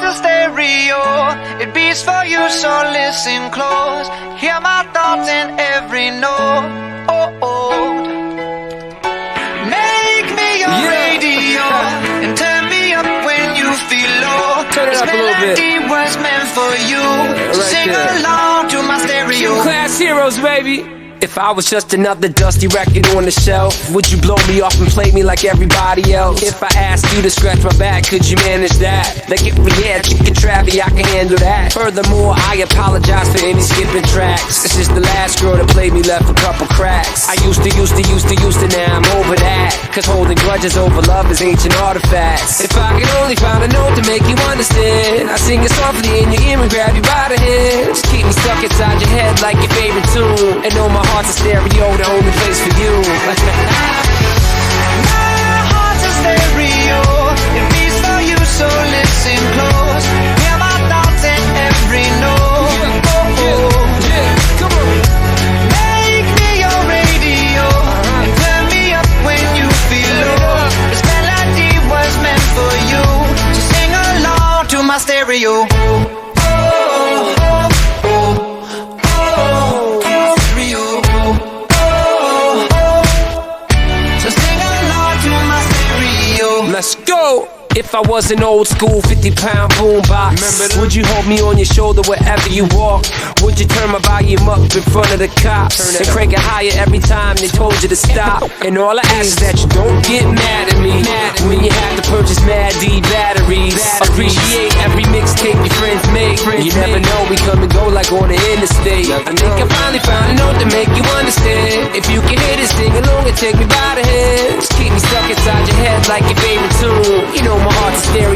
a stereo, it beats for you, so listen close. Hear my thoughts in every note. Make me your radio and turn me up when you feel low. Turn it up a little bit. This melody was meant for you, so sing along to my stereo. Class heroes, baby. If I was just another dusty record on the shelf, would you blow me off and play me like everybody else? If I asked you to scratch my back, could you manage that? Like if we had chicken trappy, I can handle that. Furthermore, I apologize for any skipping tracks. This is the last girl that played me, left a couple cracks. I used to, now I'm over that. Cause holding grudges over love is ancient artifacts. If I could only find a note to make you understand, I sing it softly in your ear and grab you by the hand. Just keep me stuck inside your head like your favorite tune. And know my heart's a stereo, the only place for you. My heart's a stereo, it beats for you, so listen close. Hear my thoughts in every note. Come on. Make me your radio and turn me up when you feel low. This melody was meant for you, so sing along to my stereo. Let's go! If I was an old school 50-pound boombox, would you hold me on your shoulder wherever you walk? Would you turn my volume up in front of the cops and crank it higher every time they told you to stop? And all I ask is that you don't get mad at me when you have to purchase Mad D batteries. Appreciate every mixtape your friends make. You never know, we come and go like on the interstate. I think I finally found a note to make you understand. If you can hear this, sing along and take me by the hand. Just keep me stuck inside your head like your favorite tune. You know my heart's a stereo,